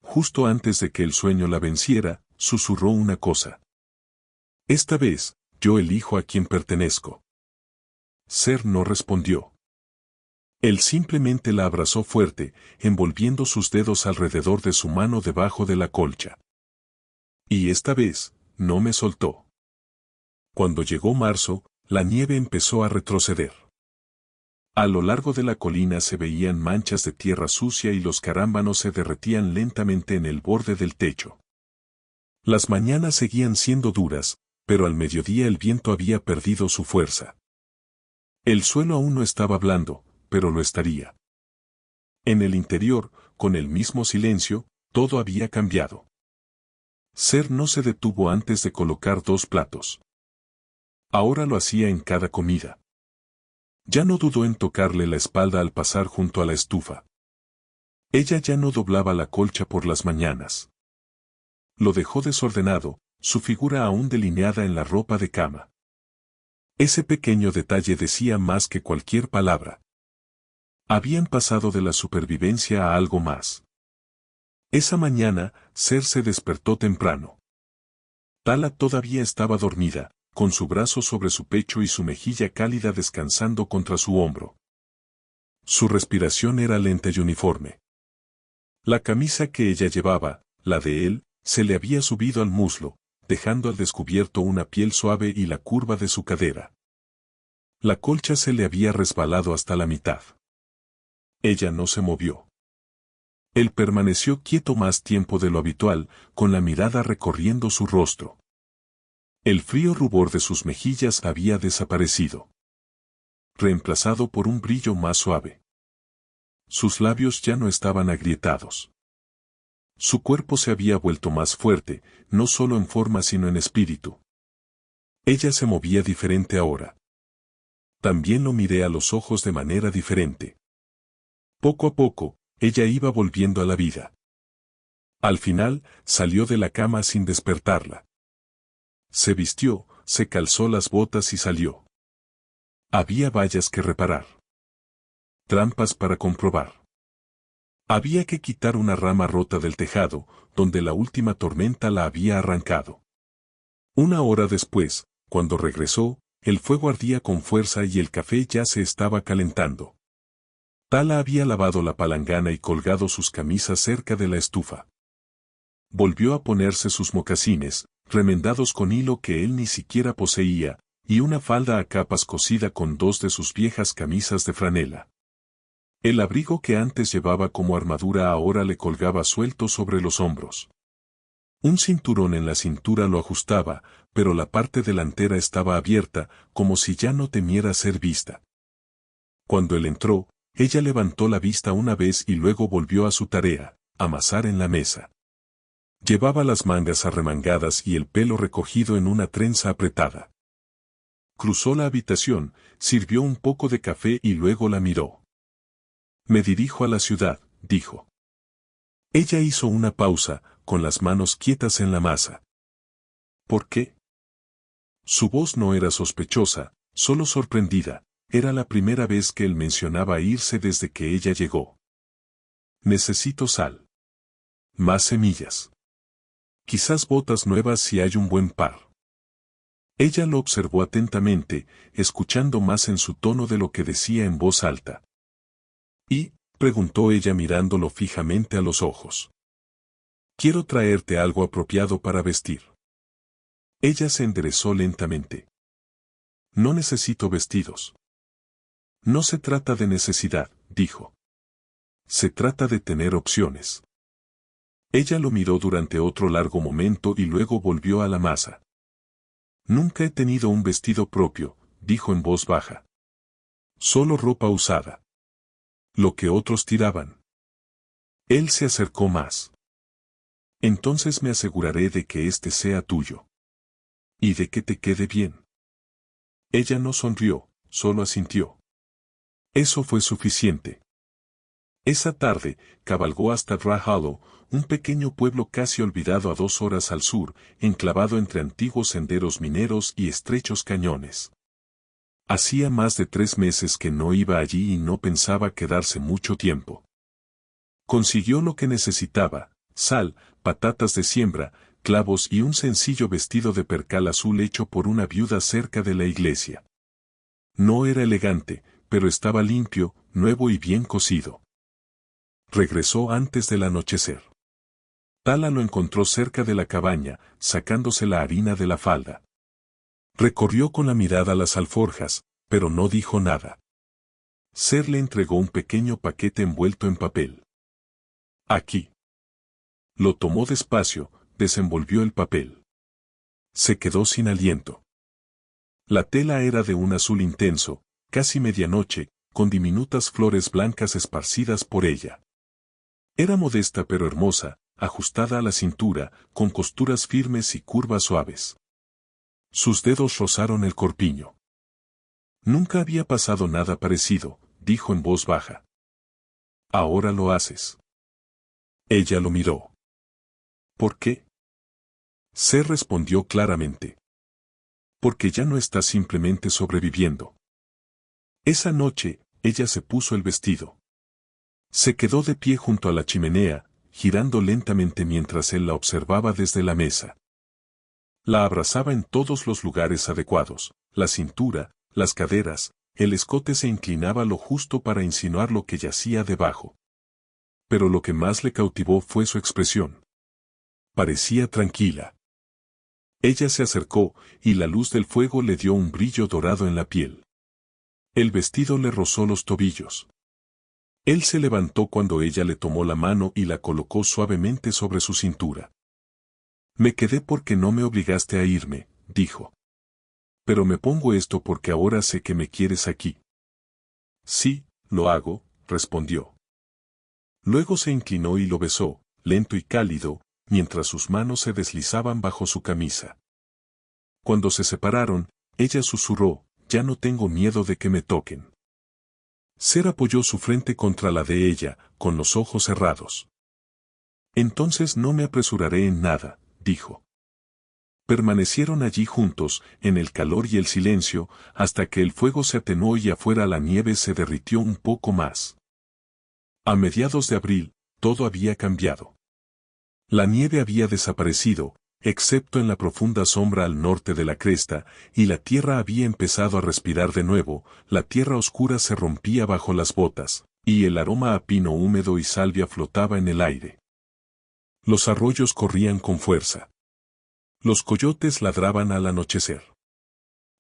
Justo antes de que el sueño la venciera, susurró una cosa. Esta vez, yo elijo a quien pertenezco. Ser no respondió. Él simplemente la abrazó fuerte, envolviendo sus dedos alrededor de su mano debajo de la colcha. Y esta vez, no me soltó. Cuando llegó marzo, la nieve empezó a retroceder. A lo largo de la colina se veían manchas de tierra sucia y los carámbanos se derretían lentamente en el borde del techo. Las mañanas seguían siendo duras, pero al mediodía el viento había perdido su fuerza. El suelo aún no estaba blando, pero lo estaría. En el interior, con el mismo silencio, todo había cambiado. Ser no se detuvo antes de colocar 2 platos. Ahora lo hacía en cada comida. Ya no dudó en tocarle la espalda al pasar junto a la estufa. Ella ya no doblaba la colcha por las mañanas. Lo dejó desordenado, su figura aún delineada en la ropa de cama. Ese pequeño detalle decía más que cualquier palabra. Habían pasado de la supervivencia a algo más. Esa mañana, Ser se despertó temprano. Tala todavía estaba dormida, con su brazo sobre su pecho y su mejilla cálida descansando contra su hombro. Su respiración era lenta y uniforme. La camisa que ella llevaba, la de él, se le había subido al muslo, dejando al descubierto una piel suave y la curva de su cadera. La colcha se le había resbalado hasta la mitad. Ella no se movió. Él permaneció quieto más tiempo de lo habitual, con la mirada recorriendo su rostro. El frío rubor de sus mejillas había desaparecido, reemplazado por un brillo más suave. Sus labios ya no estaban agrietados. Su cuerpo se había vuelto más fuerte, no solo en forma sino en espíritu. Ella se movía diferente ahora. También lo miré a los ojos de manera diferente. Poco a poco, ella iba volviendo a la vida. Al final, salió de la cama sin despertarla. Se vistió, se calzó las botas y salió. Había vallas que reparar. Trampas para comprobar. Había que quitar una rama rota del tejado, donde la última tormenta la había arrancado. Una hora después, cuando regresó, el fuego ardía con fuerza y el café ya se estaba calentando. Tala había lavado la palangana y colgado sus camisas cerca de la estufa. Volvió a ponerse sus mocasines, remendados con hilo que él ni siquiera poseía, y una falda a capas cosida con 2 de sus viejas camisas de franela. El abrigo que antes llevaba como armadura ahora le colgaba suelto sobre los hombros. Un cinturón en la cintura lo ajustaba, pero la parte delantera estaba abierta, como si ya no temiera ser vista. Cuando él entró, ella levantó la vista una vez y luego volvió a su tarea, amasar en la mesa. Llevaba las mangas arremangadas y el pelo recogido en una trenza apretada. Cruzó la habitación, sirvió un poco de café y luego la miró. Me dirijo a la ciudad, dijo. Ella hizo una pausa, con las manos quietas en la masa. ¿Por qué? Su voz no era sospechosa, solo sorprendida. Era la primera vez que él mencionaba irse desde que ella llegó. Necesito sal. Más semillas. Quizás botas nuevas si hay un buen par. Ella lo observó atentamente, escuchando más en su tono de lo que decía en voz alta. ¿Y? Preguntó ella mirándolo fijamente a los ojos. Quiero traerte algo apropiado para vestir. Ella se enderezó lentamente. No necesito vestidos. No se trata de necesidad, dijo. Se trata de tener opciones. Ella lo miró durante otro largo momento y luego volvió a la masa. Nunca he tenido un vestido propio, dijo en voz baja. Solo ropa usada. Lo que otros tiraban. Él se acercó más. Entonces me aseguraré de que este sea tuyo. Y de que te quede bien. Ella no sonrió, solo asintió. Eso fue suficiente. Esa tarde, cabalgó hasta Dry Hollow, un pequeño pueblo casi olvidado a 2 horas al sur, enclavado entre antiguos senderos mineros y estrechos cañones. Hacía más de 3 meses que no iba allí y no pensaba quedarse mucho tiempo. Consiguió lo que necesitaba: sal, patatas de siembra, clavos y un sencillo vestido de percal azul hecho por una viuda cerca de la iglesia. No era elegante, pero estaba limpio, nuevo y bien cosido. Regresó antes del anochecer. Tala lo encontró cerca de la cabaña, sacándose la harina de la falda. Recorrió con la mirada las alforjas, pero no dijo nada. Ser le entregó un pequeño paquete envuelto en papel. Aquí. Lo tomó despacio, desenvolvió el papel. Se quedó sin aliento. La tela era de un azul intenso, casi medianoche, con diminutas flores blancas esparcidas por ella. Era modesta pero hermosa, ajustada a la cintura, con costuras firmes y curvas suaves. Sus dedos rozaron el corpiño. Nunca había pasado nada parecido, dijo en voz baja. Ahora lo haces. Ella lo miró. ¿Por qué? Se respondió claramente. Porque ya no está simplemente sobreviviendo. Esa noche, ella se puso el vestido. Se quedó de pie junto a la chimenea, girando lentamente mientras él la observaba desde la mesa. La abrazaba en todos los lugares adecuados: la cintura, las caderas, el escote se inclinaba lo justo para insinuar lo que yacía debajo. Pero lo que más le cautivó fue su expresión. Parecía tranquila. Ella se acercó, y la luz del fuego le dio un brillo dorado en la piel. El vestido le rozó los tobillos. Él se levantó cuando ella le tomó la mano y la colocó suavemente sobre su cintura. Me quedé porque no me obligaste a irme, dijo. Pero me pongo esto porque ahora sé que me quieres aquí. Sí, lo hago, respondió. Luego se inclinó y lo besó, lento y cálido, mientras sus manos se deslizaban bajo su camisa. Cuando se separaron, ella susurró: ya no tengo miedo de que me toquen. Ser apoyó su frente contra la de ella, con los ojos cerrados. Entonces no me apresuraré en nada, dijo. Permanecieron allí juntos, en el calor y el silencio, hasta que el fuego se atenuó y afuera la nieve se derritió un poco más. A mediados de abril, todo había cambiado. La nieve había desaparecido, excepto en la profunda sombra al norte de la cresta, y la tierra había empezado a respirar de nuevo. La tierra oscura se rompía bajo las botas, y el aroma a pino húmedo y salvia flotaba en el aire. Los arroyos corrían con fuerza. Los coyotes ladraban al anochecer.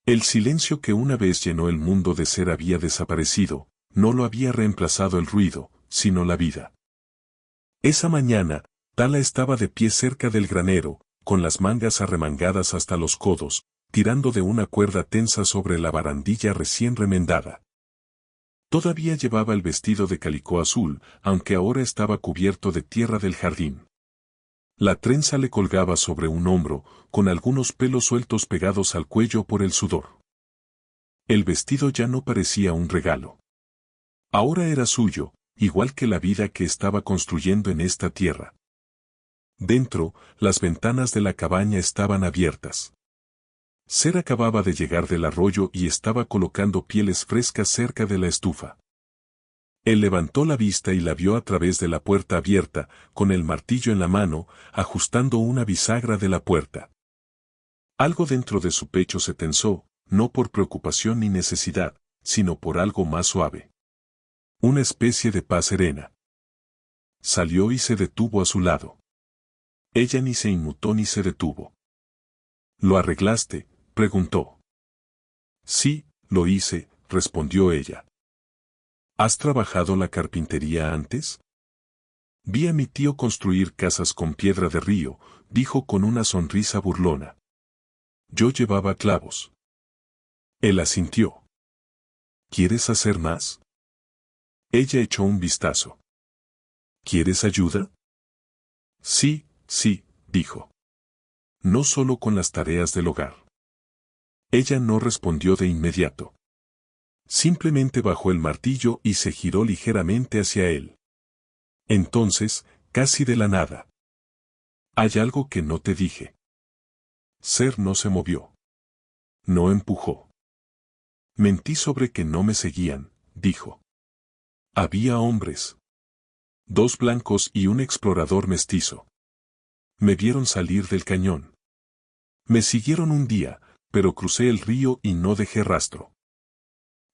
El silencio que una vez llenó el mundo de ser había desaparecido, no lo había reemplazado el ruido, sino la vida. Esa mañana, Tala estaba de pie cerca del granero, con las mangas arremangadas hasta los codos, tirando de una cuerda tensa sobre la barandilla recién remendada. Todavía llevaba el vestido de calicó azul, aunque ahora estaba cubierto de tierra del jardín. La trenza le colgaba sobre un hombro, con algunos pelos sueltos pegados al cuello por el sudor. El vestido ya no parecía un regalo. Ahora era suyo, igual que la vida que estaba construyendo en esta tierra. Dentro, las ventanas de la cabaña estaban abiertas. Ser acababa de llegar del arroyo y estaba colocando pieles frescas cerca de la estufa. Él levantó la vista y la vio a través de la puerta abierta, con el martillo en la mano, ajustando una bisagra de la puerta. Algo dentro de su pecho se tensó, no por preocupación ni necesidad, sino por algo más suave. Una especie de paz serena. Salió y se detuvo a su lado. Ella ni se inmutó ni se detuvo. ¿Lo arreglaste?, preguntó. Sí, lo hice, respondió ella. ¿Has trabajado la carpintería antes? Vi a mi tío construir casas con piedra de río, dijo con una sonrisa burlona. Yo llevaba clavos. Él asintió. ¿Quieres hacer más? Ella echó un vistazo. ¿Quieres ayuda? Sí, sí, dijo. No solo con las tareas del hogar. Ella no respondió de inmediato. Simplemente bajó el martillo y se giró ligeramente hacia él. Entonces, casi de la nada. Hay algo que no te dije. Ser no se movió. No empujó. Mentí sobre que no me seguían, dijo. Había hombres. 2 blancos y un explorador mestizo. Me vieron salir del cañón. Me siguieron un día, pero crucé el río y no dejé rastro.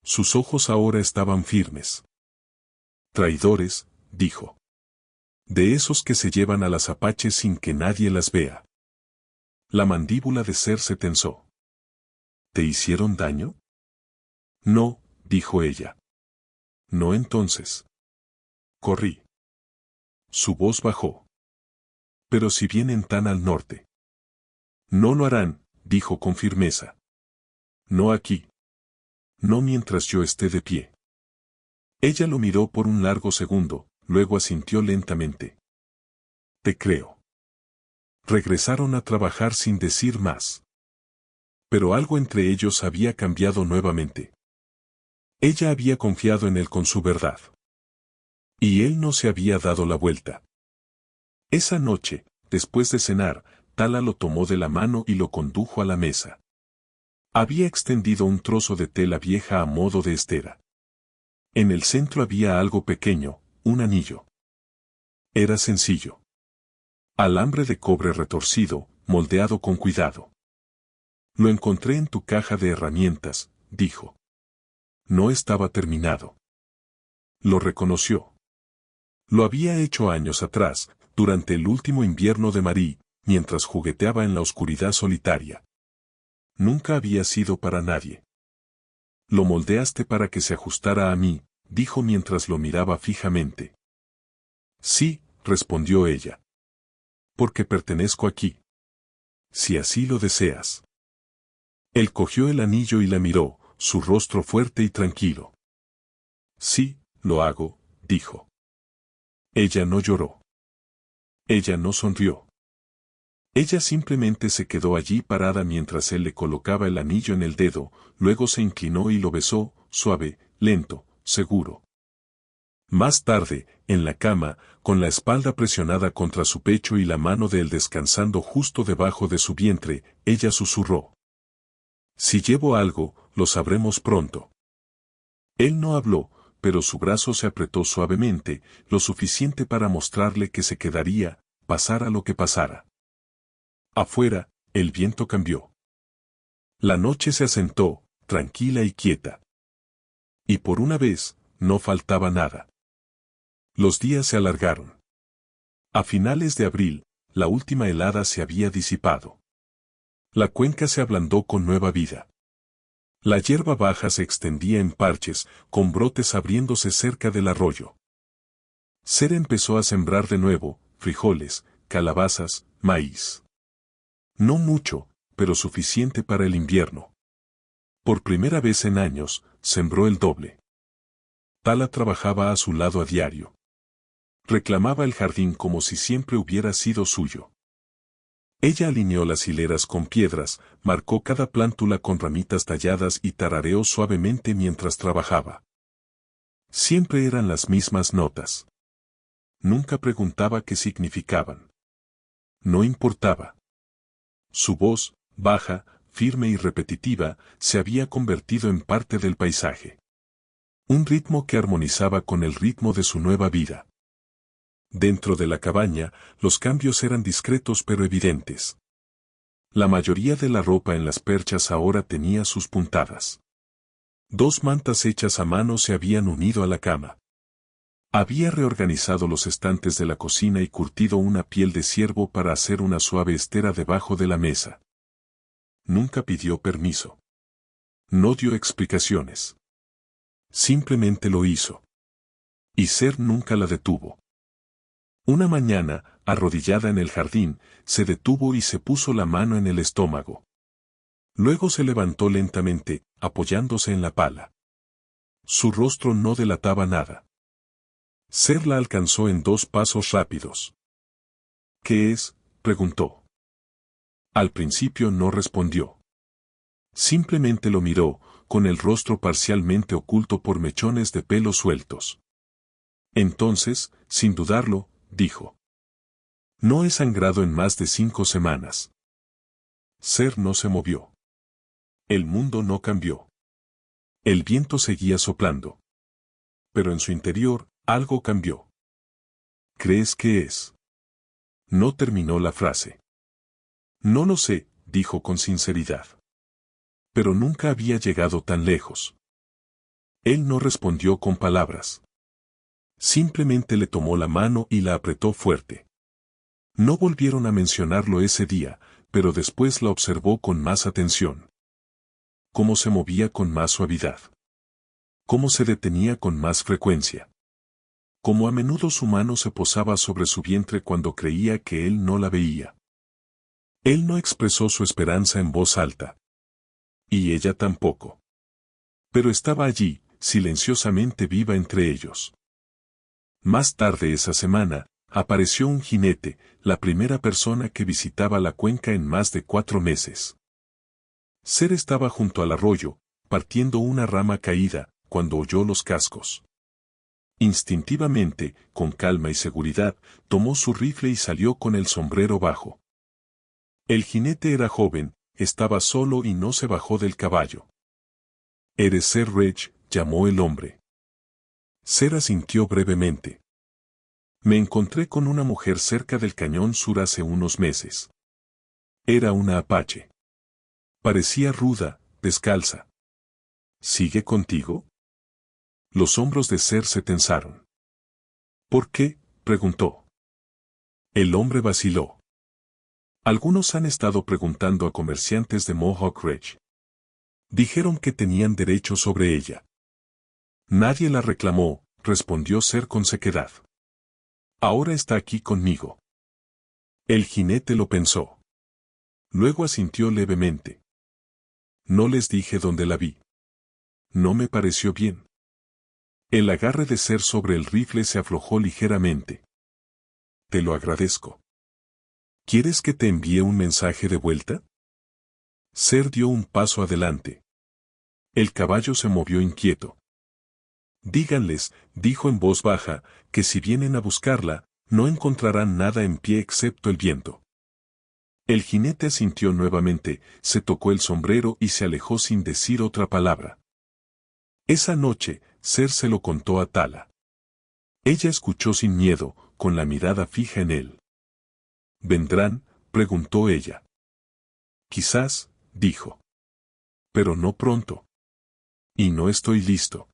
Sus ojos ahora estaban firmes. Traidores, dijo. De esos que se llevan a las apaches sin que nadie las vea. La mandíbula de Ser se tensó. ¿Te hicieron daño? No, dijo ella. No entonces. Corrí. Su voz bajó. Pero si vienen tan al norte. No lo harán, dijo con firmeza. No aquí. No mientras yo esté de pie. Ella lo miró por un largo segundo, luego asintió lentamente. Te creo. Regresaron a trabajar sin decir más. Pero algo entre ellos había cambiado nuevamente. Ella había confiado en él con su verdad. Y él no se había dado la vuelta. Esa noche, después de cenar, Tala lo tomó de la mano y lo condujo a la mesa. Había extendido un trozo de tela vieja a modo de estera. En el centro había algo pequeño, un anillo. Era sencillo. Alambre de cobre retorcido, moldeado con cuidado. Lo encontré en tu caja de herramientas, dijo. No estaba terminado. Lo reconoció. Lo había hecho años atrás, durante el último invierno de Marie, mientras jugueteaba en la oscuridad solitaria. Nunca había sido para nadie. Lo moldeaste para que se ajustara a mí, dijo mientras lo miraba fijamente. Sí, respondió ella. Porque pertenezco aquí. Si así lo deseas. Él cogió el anillo y la miró, su rostro fuerte y tranquilo. Sí, lo hago, dijo. Ella no lloró. Ella no sonrió. Ella simplemente se quedó allí parada mientras él le colocaba el anillo en el dedo, luego se inclinó y lo besó, suave, lento, seguro. Más tarde, en la cama, con la espalda presionada contra su pecho y la mano de él descansando justo debajo de su vientre, ella susurró. Si llevo algo, lo sabremos pronto. Él no habló, pero su brazo se apretó suavemente, lo suficiente para mostrarle que se quedaría, pasara lo que pasara. Afuera, el viento cambió. La noche se asentó, tranquila y quieta. Y por una vez, no faltaba nada. Los días se alargaron. A finales de abril, la última helada se había disipado. La cuenca se ablandó con nueva vida. La hierba baja se extendía en parches, con brotes abriéndose cerca del arroyo. Ser empezó a sembrar de nuevo, frijoles, calabazas, maíz. No mucho, pero suficiente para el invierno. Por primera vez en años, sembró el doble. Tala trabajaba a su lado a diario. Reclamaba el jardín como si siempre hubiera sido suyo. Ella alineó las hileras con piedras, marcó cada plántula con ramitas talladas y tarareó suavemente mientras trabajaba. Siempre eran las mismas notas. Nunca preguntaba qué significaban. No importaba. Su voz, baja, firme y repetitiva, se había convertido en parte del paisaje. Un ritmo que armonizaba con el ritmo de su nueva vida. Dentro de la cabaña, los cambios eran discretos pero evidentes. La mayoría de la ropa en las perchas ahora tenía sus puntadas. 2 mantas hechas a mano se habían unido a la cama. Había reorganizado los estantes de la cocina y curtido una piel de ciervo para hacer una suave estera debajo de la mesa. Nunca pidió permiso. No dio explicaciones. Simplemente lo hizo. Y Ser nunca la detuvo. Una mañana, arrodillada en el jardín, se detuvo y se puso la mano en el estómago. Luego se levantó lentamente, apoyándose en la pala. Su rostro no delataba nada. Ser la alcanzó en 2 pasos rápidos. ¿Qué es?, preguntó. Al principio no respondió. Simplemente lo miró, con el rostro parcialmente oculto por mechones de pelo sueltos. Entonces, sin dudarlo, dijo: no he sangrado en más de 5 semanas. Ser no se movió. El mundo no cambió. El viento seguía soplando. Pero en su interior, algo cambió. ¿Crees que es? No terminó la frase. No lo sé, dijo con sinceridad. Pero nunca había llegado tan lejos. Él no respondió con palabras. Simplemente le tomó la mano y la apretó fuerte. No volvieron a mencionarlo ese día, pero después la observó con más atención. Cómo se movía con más suavidad. Cómo se detenía con más frecuencia. Cómo a menudo su mano se posaba sobre su vientre cuando creía que él no la veía. Él no expresó su esperanza en voz alta. Y ella tampoco. Pero estaba allí, silenciosamente viva entre ellos. Más tarde esa semana, apareció un jinete, la primera persona que visitaba la cuenca en más de 4 meses. Ser estaba junto al arroyo, partiendo una rama caída, cuando oyó los cascos. Instintivamente, con calma y seguridad, tomó su rifle y salió con el sombrero bajo. El jinete era joven, estaba solo y no se bajó del caballo. «¿Eres Ser Reg?», llamó el hombre. Ser asintió brevemente. «Me encontré con una mujer cerca del cañón sur hace unos meses. Era una apache. Parecía ruda, descalza». «¿Sigue contigo?». Los hombros de Ser se tensaron. «¿Por qué?», preguntó. El hombre vaciló. «Algunos han estado preguntando a comerciantes de Mohawk Ridge. Dijeron que tenían derecho sobre ella». «Nadie la reclamó», respondió Ser con sequedad. «Ahora está aquí conmigo». El jinete lo pensó. Luego asintió levemente. «No les dije dónde la vi. No me pareció bien». El agarre de Ser sobre el rifle se aflojó ligeramente. «Te lo agradezco. ¿Quieres que te envíe un mensaje de vuelta?». Ser dio un paso adelante. El caballo se movió inquieto. «Díganles», dijo en voz baja, «que si vienen a buscarla, no encontrarán nada en pie excepto el viento». El jinete asintió nuevamente, se tocó el sombrero y se alejó sin decir otra palabra. Esa noche, Ser se lo contó a Tala. Ella escuchó sin miedo, con la mirada fija en él. «¿Vendrán?», preguntó ella. «Quizás», dijo. «Pero no pronto. Y no estoy listo».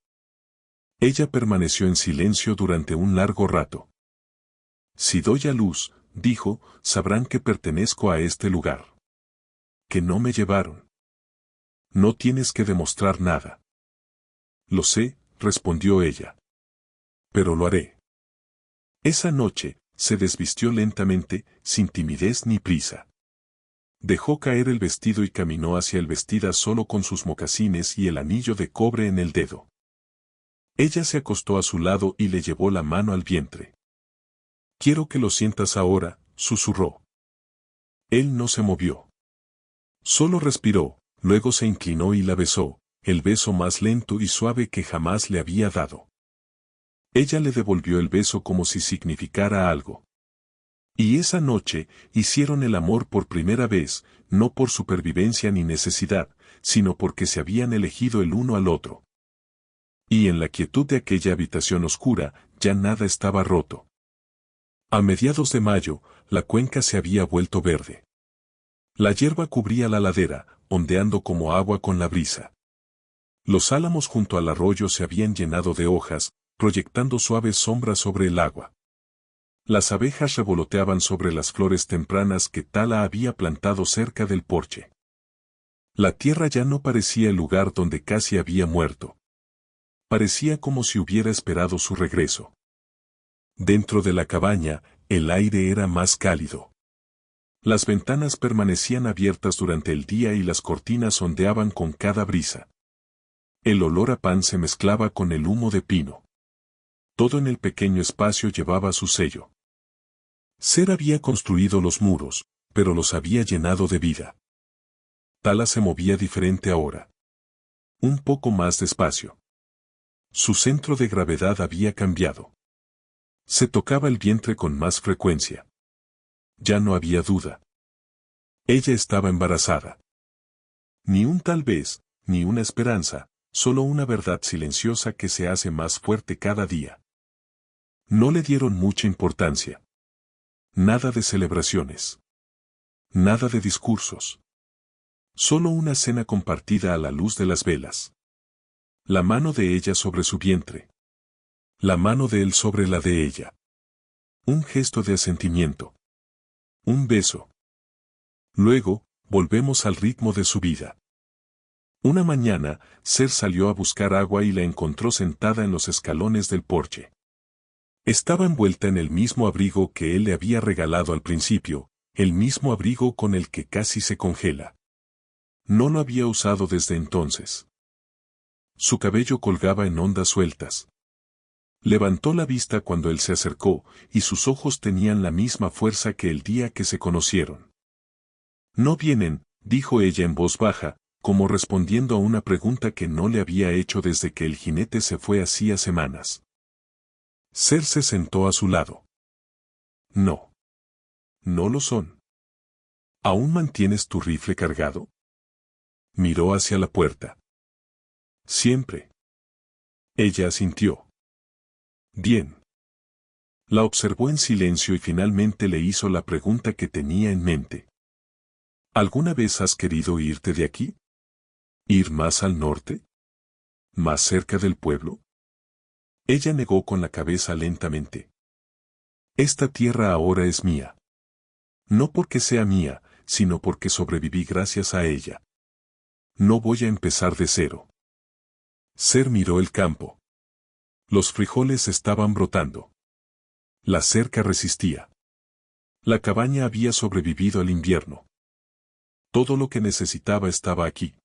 Ella permaneció en silencio durante un largo rato. «Si doy a luz», dijo, «sabrán que pertenezco a este lugar. Que no me llevaron». «No tienes que demostrar nada». «Lo sé», respondió ella. «Pero lo haré». Esa noche, se desvistió lentamente, sin timidez ni prisa. Dejó caer el vestido y caminó hacia el vestida solo con sus mocasines y el anillo de cobre en el dedo. Ella se acostó a su lado y le llevó la mano al vientre. «Quiero que lo sientas ahora», susurró. Él no se movió. Solo respiró, luego se inclinó y la besó, el beso más lento y suave que jamás le había dado. Ella le devolvió el beso como si significara algo. Y esa noche, hicieron el amor por primera vez, no por supervivencia ni necesidad, sino porque se habían elegido el uno al otro. Y en la quietud de aquella habitación oscura, ya nada estaba roto. A mediados de mayo, la cuenca se había vuelto verde. La hierba cubría la ladera, ondeando como agua con la brisa. Los álamos junto al arroyo se habían llenado de hojas, proyectando suaves sombras sobre el agua. Las abejas revoloteaban sobre las flores tempranas que Tala había plantado cerca del porche. La tierra ya no parecía el lugar donde casi había muerto. Parecía como si hubiera esperado su regreso. Dentro de la cabaña, el aire era más cálido. Las ventanas permanecían abiertas durante el día y las cortinas ondeaban con cada brisa. El olor a pan se mezclaba con el humo de pino. Todo en el pequeño espacio llevaba su sello. Ser había construido los muros, pero los había llenado de vida. Tala se movía diferente ahora. Un poco más despacio. Su centro de gravedad había cambiado. Se tocaba el vientre con más frecuencia. Ya no había duda. Ella estaba embarazada. Ni un tal vez, ni una esperanza, solo una verdad silenciosa que se hace más fuerte cada día. No le dieron mucha importancia. Nada de celebraciones. Nada de discursos. Solo una cena compartida a la luz de las velas. La mano de ella sobre su vientre. La mano de él sobre la de ella. Un gesto de asentimiento. Un beso. Luego, volvemos al ritmo de su vida. Una mañana, Ser salió a buscar agua y la encontró sentada en los escalones del porche. Estaba envuelta en el mismo abrigo que él le había regalado al principio, el mismo abrigo con el que casi se congela. No lo había usado desde entonces. Su cabello colgaba en ondas sueltas. Levantó la vista cuando él se acercó, y sus ojos tenían la misma fuerza que el día que se conocieron. «No vienen», dijo ella en voz baja, como respondiendo a una pregunta que no le había hecho desde que el jinete se fue hacía semanas. Ser se sentó a su lado. «No. No lo son». «¿Aún mantienes tu rifle cargado?» Miró hacia la puerta. «Siempre». Ella asintió. «Bien». La observó en silencio y finalmente le hizo la pregunta que tenía en mente. ¿Alguna vez has querido irte de aquí? ¿Ir más al norte? ¿Más cerca del pueblo? Ella negó con la cabeza lentamente. Esta tierra ahora es mía. No porque sea mía, sino porque sobreviví gracias a ella. No voy a empezar de cero. Ser miró el campo. Los frijoles estaban brotando. La cerca resistía. La cabaña había sobrevivido al invierno. Todo lo que necesitaba estaba aquí.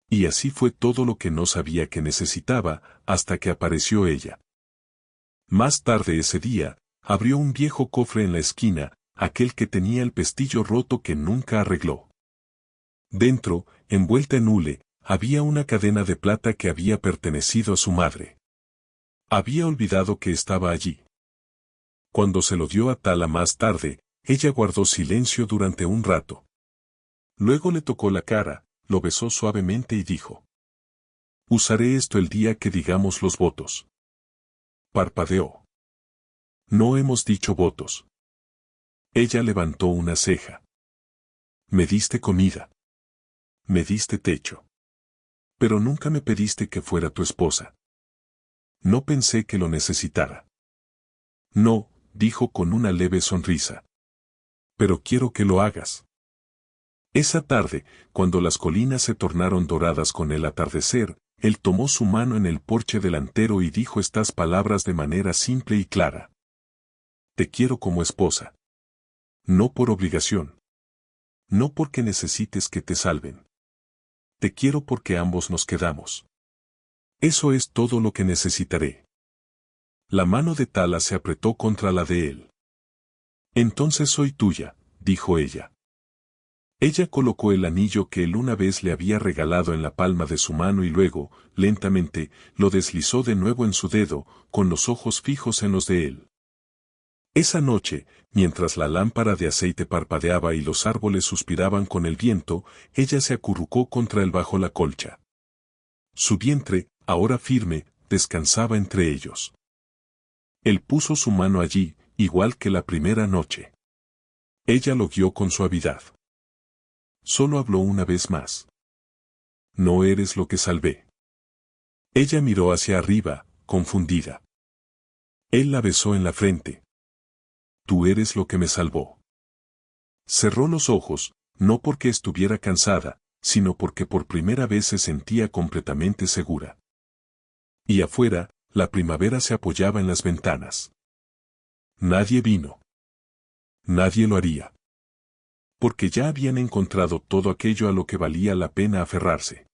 Y así fue todo lo que no sabía que necesitaba, hasta que apareció ella. Más tarde ese día, abrió un viejo cofre en la esquina, aquel que tenía el pestillo roto que nunca arregló. Dentro, envuelta en hule, había una cadena de plata que había pertenecido a su madre. Había olvidado que estaba allí. Cuando se lo dio a Tala más tarde, ella guardó silencio durante un rato. Luego le tocó la cara, lo besó suavemente y dijo: «Usaré esto el día que digamos los votos». Parpadeó. «No hemos dicho votos». Ella levantó una ceja. «Me diste comida. Me diste techo. Pero nunca me pediste que fuera tu esposa. No pensé que lo necesitara». «No», dijo con una leve sonrisa. «Pero quiero que lo hagas». Esa tarde, cuando las colinas se tornaron doradas con el atardecer, él tomó su mano en el porche delantero y dijo estas palabras de manera simple y clara. «Te quiero como esposa. No por obligación. No porque necesites que te salven. Te quiero porque ambos nos quedamos. Eso es todo lo que necesitaré». La mano de Tala se apretó contra la de él. «Entonces soy tuya», dijo ella. Ella colocó el anillo que él una vez le había regalado en la palma de su mano y luego, lentamente, lo deslizó de nuevo en su dedo, con los ojos fijos en los de él. Esa noche, mientras la lámpara de aceite parpadeaba y los árboles suspiraban con el viento, ella se acurrucó contra él bajo la colcha. Su vientre, ahora firme, descansaba entre ellos. Él puso su mano allí, igual que la primera noche. Ella lo guió con suavidad. Solo habló una vez más. «No eres lo que salvé». Ella miró hacia arriba, confundida. Él la besó en la frente. «Tú eres lo que me salvó». Cerró los ojos, no porque estuviera cansada, sino porque por primera vez se sentía completamente segura. Y afuera, la primavera se apoyaba en las ventanas. Nadie vino. Nadie lo haría. Porque ya habían encontrado todo aquello a lo que valía la pena aferrarse.